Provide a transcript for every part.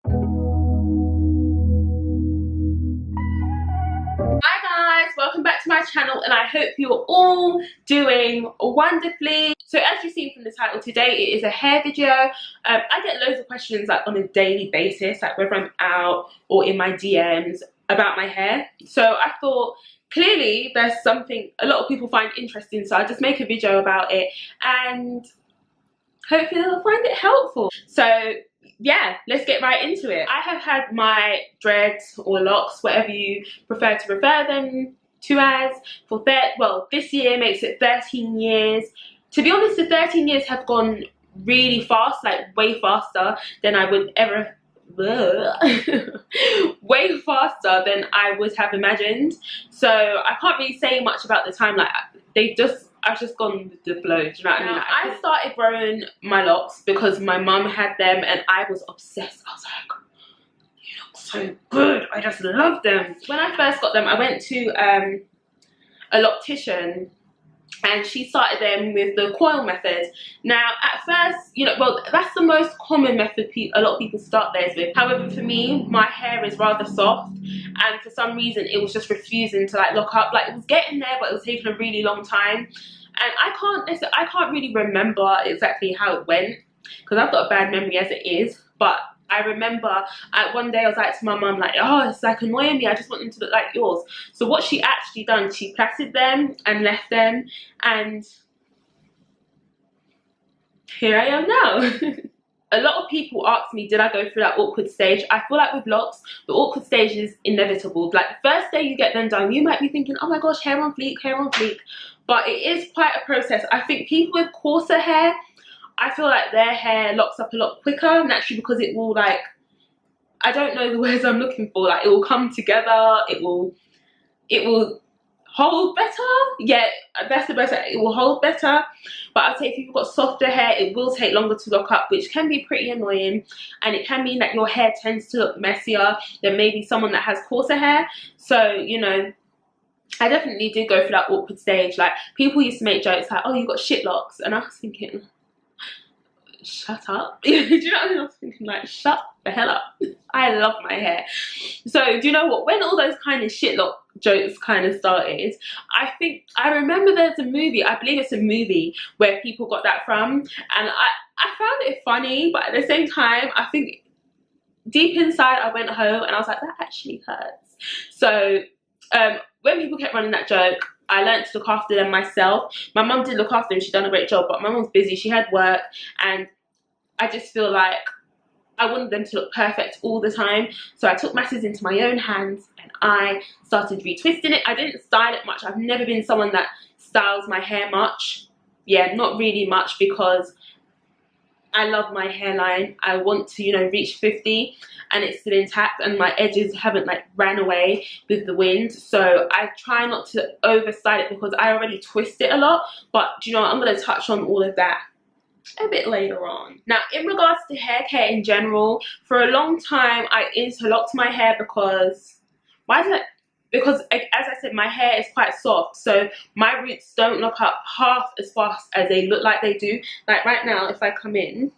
Hi guys, welcome back to my channel and I hope you're all doing wonderfully. So as you've seen from the title, today it is a hair video. I get loads of questions like on a daily basis, like whether I'm out or in my DMs about my hair. So I thought clearly there's something a lot of people find interesting, so I'll just make a video about it and hopefully they'll find it helpful. So yeah, let's get right into it. I have had my dreads or locks, whatever you prefer to refer them to as, for this year makes it 13 years. To be honest, the 13 years have gone really fast, like way faster than I would ever way faster than I would have imagined. So I can't really say much about the time. Like I've just gone with the flow, do you know what I mean? Like, I started growing my locks because my mum had them and I was obsessed. I was like, you look so good, I just love them. When I first got them, I went to a loctician and she started them with the Coil Method. Now at first, you know, well, that's the most common method a lot of people start theirs with. However, for me, my hair is rather soft and for some reason it was just refusing to like lock up. Like, it was getting there but it was taking a really long time. And I can't really remember exactly how it went because I've got a bad memory as it is. But I remember one day I was like to my mum, like, oh, it's like annoying me, I just want them to look like yours. So what she actually done, she plaited them and left them, and here I am now. A lot of people ask me, did I go through that awkward stage? I feel like with locks, the awkward stage is inevitable. Like the first day you get them done, you might be thinking, oh my gosh, hair on fleek, hair on fleek. But it is quite a process. I think people with coarser hair, I feel like their hair locks up a lot quicker, naturally, because it will, like, I don't know the words I'm looking for, like it will come together, it will hold better. Yeah, that's the best. It will hold better. But I'd say if you've got softer hair, it will take longer to lock up, which can be pretty annoying, and it can mean that your hair tends to look messier than maybe someone that has coarser hair. So, you know, I definitely did go through that awkward stage. Like, people used to make jokes like, oh, you got shit locks, and I was thinking, shut up. Do you know what I mean? I was thinking, like, shut the hell up. I love my hair. So do you know what, when all those kind of shit lock jokes kind of started, I remember there's a movie, I believe it's a movie where people got that from, and I found it funny, but at the same time I think deep inside I went home and I was like, that actually hurts. So when people kept running that joke, I learned to look after them myself. My mum did look after them, she'd done a great job, but my mum's busy, she had work, and I just feel like I wanted them to look perfect all the time. So I took matters into my own hands and I started retwisting it. I didn't style it much. I've never been someone that styles my hair much. Yeah, not really much, because I love my hairline. I want to, you know, reach 50 and it's still intact and my edges haven't like ran away with the wind. So I try not to overstyle it because I already twist it a lot. But do you know what? I'm going to touch on all of that a bit later on. Now, in regards to hair care in general, for a long time I interlocked my hair because as I said, my hair is quite soft, so my roots don't lock up half as fast as they look like they do. Like right now, if I come in,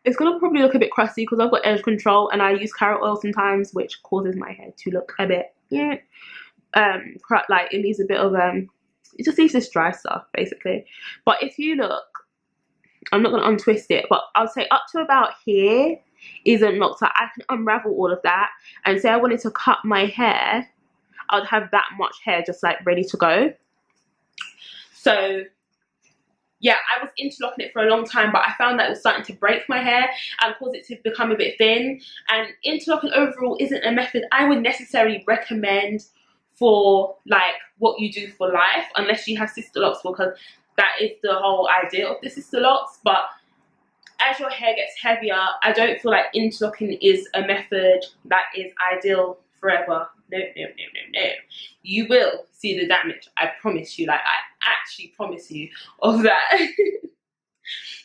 it's gonna probably look a bit crusty because I've got edge control and I use carrot oil sometimes, which causes my hair to look a bit, yeah, like it needs a bit of it just needs this dry stuff basically. But if you look, I'm not going to untwist it, but I'll say up to about here isn't locked. So I can unravel all of that, and say I wanted to cut my hair, I'd have that much hair just like ready to go. So yeah, I was interlocking it for a long time, but I found that it was starting to break my hair and cause it to become a bit thin. And interlocking overall isn't a method I would necessarily recommend for like what you do for life, unless you have sister locks, because that is the whole idea of the sister locks. But as your hair gets heavier, I don't feel like interlocking is a method that is ideal forever. No, no, no, no, no. You will see the damage, I promise you. Like, I actually promise you of that.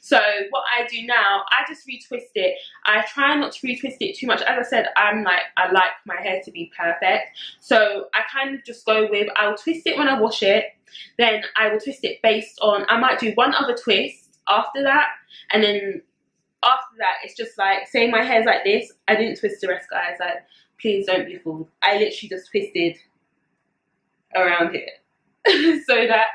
So what I do now, I just retwist it. I try not to retwist it too much. As I said, I like my hair to be perfect. So I kind of just go with, I'll twist it when I wash it. Then I will twist it based on, I might do one other twist after that. And then after that, it's just like, say my hair's like this, I didn't twist the rest, guys. Like, please don't be fooled. I literally just twisted around here so that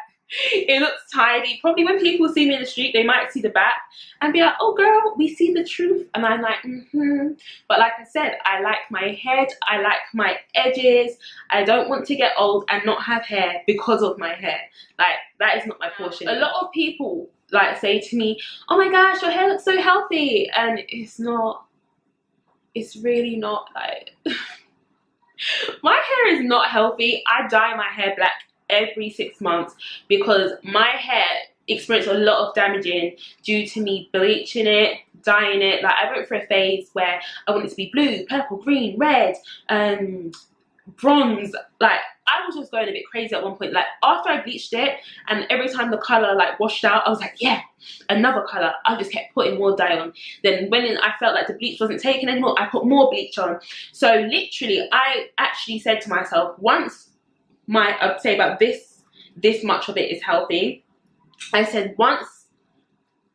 it looks tidy. Probably when people see me in the street, they might see the back and be like, oh girl, we see the truth. And I'm like, But like I said, I like my head, I like my edges. I don't want to get old and not have hair because of my hair. Like, that is not my portion. A lot of people like say to me, oh my gosh, your hair looks so healthy. And it's not. It's really not. Like, my hair is not healthy. I dye my hair black every 6 months because my hair experienced a lot of damaging due to me bleaching it, dyeing it. Like, I went through a phase where I wanted it to be blue, purple, green, red, bronze. Like, I was just going a bit crazy at one point. Like, after I bleached it and every time the color like washed out, I was like, yeah, another color. I just kept putting more dye on. Then when I felt like the bleach wasn't taken anymore, I put more bleach on. So literally, I actually said to myself, once I'd say about this much of it is healthy, I said once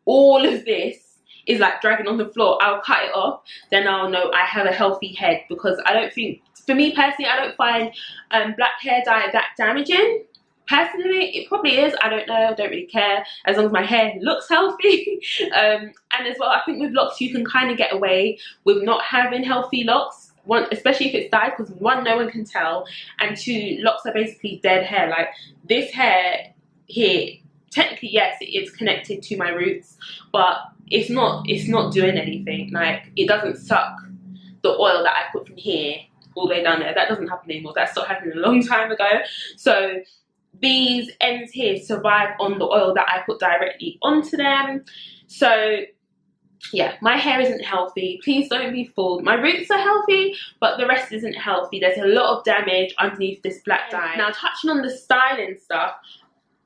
all of this is like dragging on the floor, I'll cut it off, then I'll know I have a healthy head. Because I don't think, for me personally, I don't find black hair dye that damaging. Personally, it probably is, I don't know, I don't really care, as long as my hair looks healthy. And as well, I think with locks you can kind of get away with not having healthy locks. One, especially if it's dyed, because one, no one can tell, and two, locks are basically dead hair. Like, this hair here, technically yes, it's connected to my roots, but it's not doing anything. Like, it doesn't suck the oil that I put from here all the way down there. That doesn't happen anymore. That stopped happening a long time ago. So these ends here survive on the oil that I put directly onto them. So yeah, my hair isn't healthy. Please don't be fooled. My roots are healthy, but the rest isn't healthy. There's a lot of damage underneath this black dye. Now, touching on the styling stuff,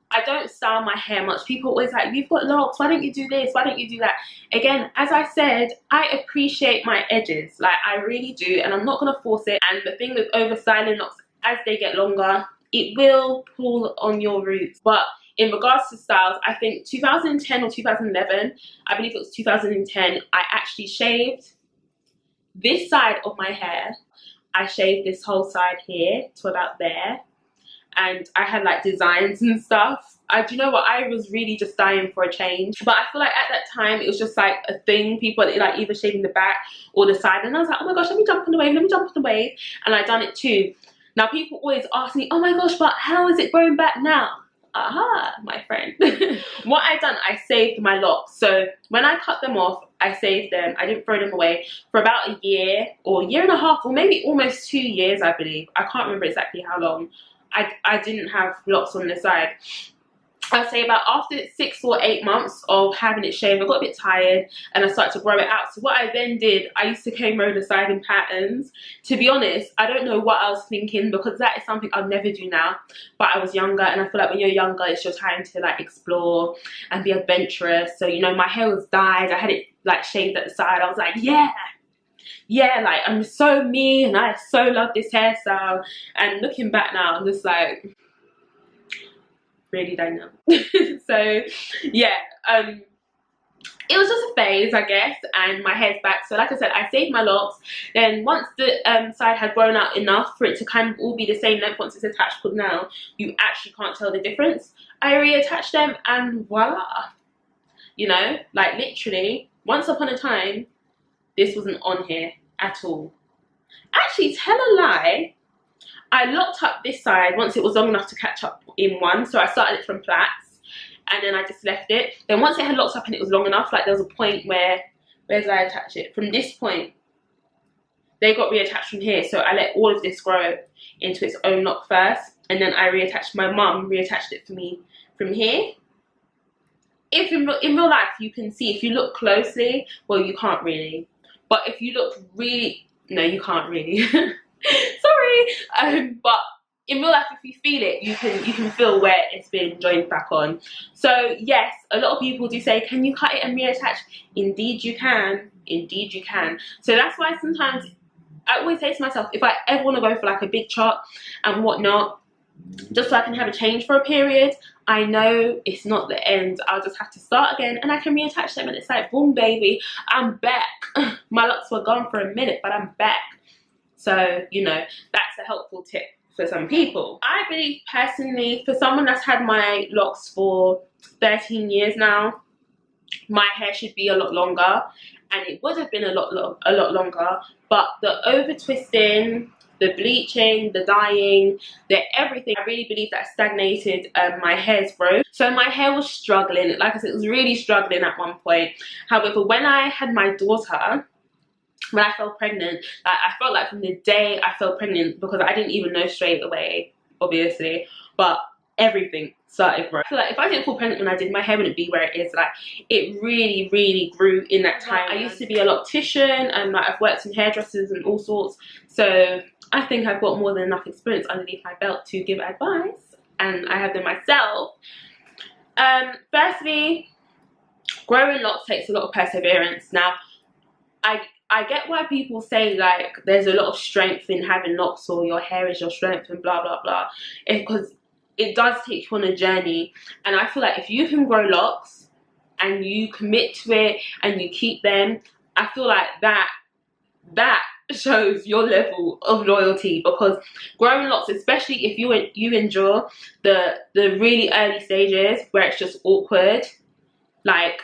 I don't style my hair much. People always like, you've got locks, why don't you do this, why don't you do that? Again, as I said, I appreciate my edges. Like, I really do, and I'm not going to force it. And the thing with over styling locks, as they get longer, it will pull on your roots. But in regards to styles, I think 2010 or 2011, I believe it was 2010, I actually shaved this side of my hair. I shaved this whole side here to about there. And I had like designs and stuff. Do you know what? I was really just dying for a change. But I feel like at that time, it was just like a thing. People like either shaving the back or the side. And I was like, oh my gosh, let me jump on the wave, let me jump on the wave. And I done it too. Now, people always ask me, oh my gosh, but how is it growing back now? Aha, my friend. What I done, I saved my locks. So when I cut them off, I saved them. I didn't throw them away for about a year or a year and a half, or maybe almost 2 years, I believe. I can't remember exactly how long. I didn't have locks on the side. I'd say about after 6 or 8 months of having it shaved, I got a bit tired and I started to grow it out. So what I then did, I used to comb over the side in patterns. To be honest, I don't know what I was thinking, because that is something I'll never do now. But I was younger, and I feel like when you're younger, it's your time to like explore and be adventurous. So, you know, my hair was dyed. I had it like shaved at the side. I was like, yeah, like I'm so me, and I so love this hairstyle. And looking back now, I'm just like, really don't know. So yeah, it was just a phase, I guess, and my hair's back. So like I said, I saved my locks. Then once the side had grown out enough for it to kind of all be the same length once it's attached, because now you actually can't tell the difference, I reattached them and voila. You know, like literally, once upon a time, this wasn't on here at all. Actually, tell a lie, I locked up this side once it was long enough to catch up in one. So I started it from plaits, and then I just left it. Then once it had locked up and it was long enough, like there was a point where did I attach it? From this point, they got reattached from here. So I let all of this grow into its own lock first, and then I reattached. My mum reattached it for me from here. If in real life you can see, if you look closely, well, you can't really. But if you look really, no, you can't really. Sorry. But in real life, if you feel it, you can feel where it's been joined back on. So yes, a lot of people do say, can you cut it and reattach? Indeed you can. Indeed you can. So that's why sometimes I always say to myself, if I ever want to go for like a big chop and whatnot, just so I can have a change for a period. I know it's not the end. I'll just have to start again and I can reattach them, and it's like, boom, baby, I'm back. My locks were gone for a minute, but I'm back. So, you know, that's a helpful tip for some people. I believe personally, for someone that's had my locks for 13 years now, my hair should be a lot longer, and it would have been a lot longer, but the over twisting, the bleaching, the dyeing, the everything, I really believe that stagnated my hair's growth. So my hair was struggling. Like I said, it was really struggling at one point. However, when I had my daughter, when I fell pregnant, I felt like from the day I fell pregnant, because I didn't even know straight away, obviously, but everything started growing. I feel like if I didn't fall pregnant when I did, my hair wouldn't be where it is. Like, it really grew in that time. I used to be a loctician, and like I've worked in hairdressers and all sorts, so I think I've got more than enough experience underneath my belt to give advice, and I have them myself. Firstly, growing locks takes a lot of perseverance. Now, I get why people say like there's a lot of strength in having locks, or your hair is your strength and blah blah blah, because it does take you on a journey. And I feel like if you can grow locks and you commit to it and you keep them, I feel like that shows your level of loyalty. Because growing locks, especially if you endure the really early stages where it's just awkward, like,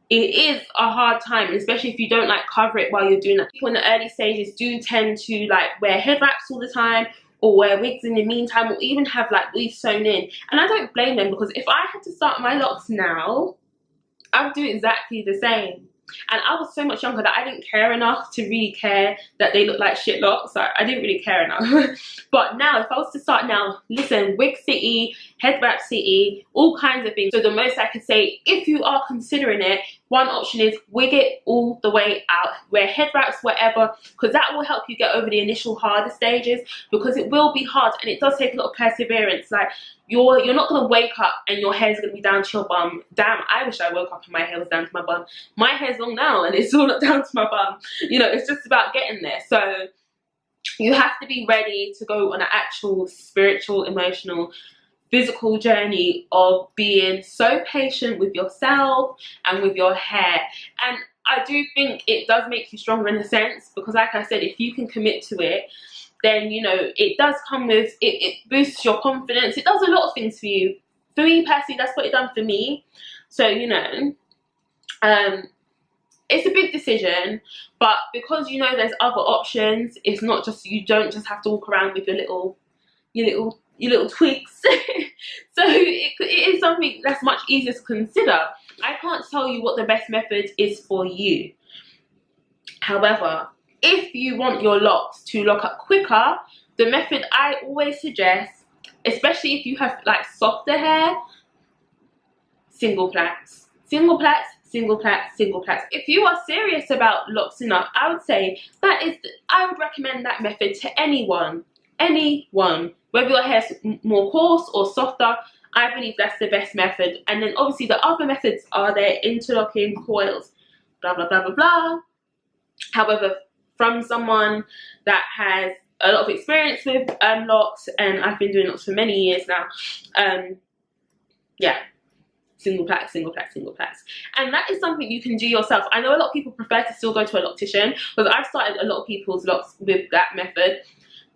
it is a hard time, especially if you don't like cover it while you're doing that. People in the early stages do tend to like wear head wraps all the time, or wear wigs in the meantime, or even have like weaves sewn in. And I don't blame them, because if I had to start my locks now, I would do exactly the same. And I was so much younger that I didn't care enough to really care that they look like shit locks. I didn't really care enough. But now, if I was to start now, listen, wig city, head wrap city, all kinds of things. So the most I could say, if you are considering it, one option is wig it all the way out. Wear head wraps, whatever, because that will help you get over the initial harder stages, because it will be hard and it does take a lot of perseverance. Like, you're not going to wake up and your hair's going to be down to your bum. Damn, I wish I woke up and my hair was down to my bum. My hair's long now and it's all not down to my bum. You know, it's just about getting there. So you have to be ready to go on an actual spiritual, emotional, physical journey of being so patient with yourself and with your hair. And I do think it does make you stronger in a sense, because like I said, if you can commit to it, then, you know, it does come with, it boosts your confidence. It does a lot of things for you. For me personally, that's what it done for me. So, you know, it's a big decision, but because you know there's other options, it's not just, you don't just have to walk around with your little twigs. So it is something that's much easier to consider. I can't tell you what the best method is for you. However, if you want your locks to lock up quicker, the method I always suggest, especially if you have like softer hair, single plaits. Single plaits, single plaits, single plaits. If you are serious about locks enough, I would say I would recommend that method to anyone. Whether your hair's more coarse or softer, I believe that's the best method. And then obviously the other methods are there, interlocking, coils, blah blah blah blah blah. However, from someone that has a lot of experience with locks, and I've been doing locks for many years now, yeah, single plaits, single plaits, single plaits. And that is something you can do yourself. I know a lot of people prefer to still go to a loctician, because I've started a lot of people's locks with that method.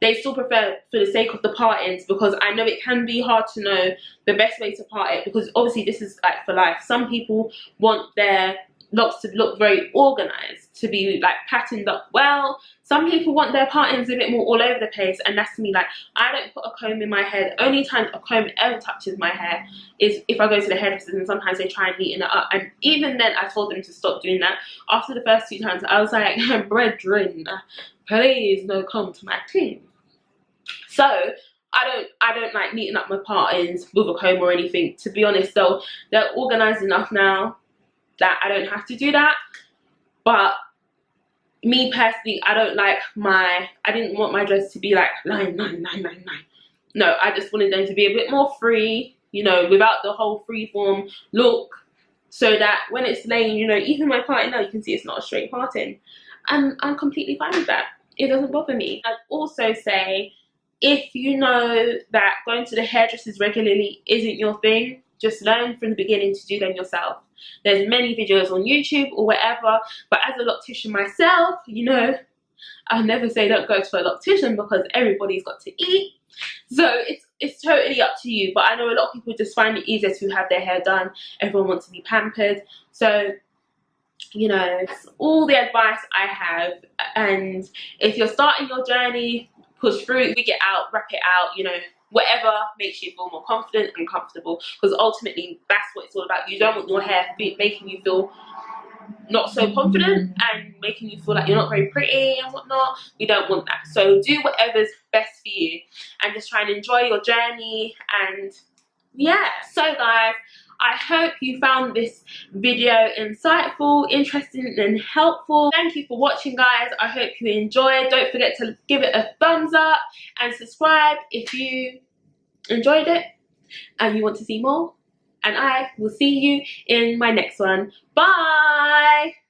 They still prefer for the sake of the part-ins, because I know it can be hard to know the best way to part it, because obviously this is like for life. Some people want their locks to look very organized, to be like patterned up well. Some people want their part-ins a bit more all over the place, and that's me. Like, I don't put a comb in my hair. The only time a comb ever touches my hair is if I go to the hairdressers, and sometimes they try and neaten it up, and even then I told them to stop doing that. After the first 2 times I was like, brethren, please no comb to my team. So I don't like neaten up my part-ins with a comb or anything. To be honest though, they're organized enough now that I don't have to do that. But me personally, I didn't want my dress to be like line. No, I just wanted them to be a bit more free, you know, without the whole freeform look, so that when it's laying, you know, even my parting now, you can see it's not a straight parting, and I'm completely fine with that. It doesn't bother me. I'd also say if you know that going to the hairdressers regularly isn't your thing, just learn from the beginning to do them yourself. There's many videos on YouTube or whatever, but as a loctician myself, you know, I'll never say don't go to a loctician because everybody's got to eat. So it's totally up to you. But I know a lot of people just find it easier to have their hair done. Everyone wants to be pampered. So, you know, it's all the advice I have. And if you're starting your journey, push through, wig it out, wrap it out, you know, whatever makes you feel more confident and comfortable, because ultimately that's what it's all about. You don't want your hair making you feel not so confident and making you feel like you're not very pretty and whatnot. We don't want that. So do whatever's best for you and just try and enjoy your journey. And yeah, so guys, I hope you found this video insightful, interesting and helpful. Thank you for watching, guys. I hope you enjoyed. Don't forget to give it a thumbs up and subscribe if you enjoyed it and you want to see more. And I will see you in my next one. Bye!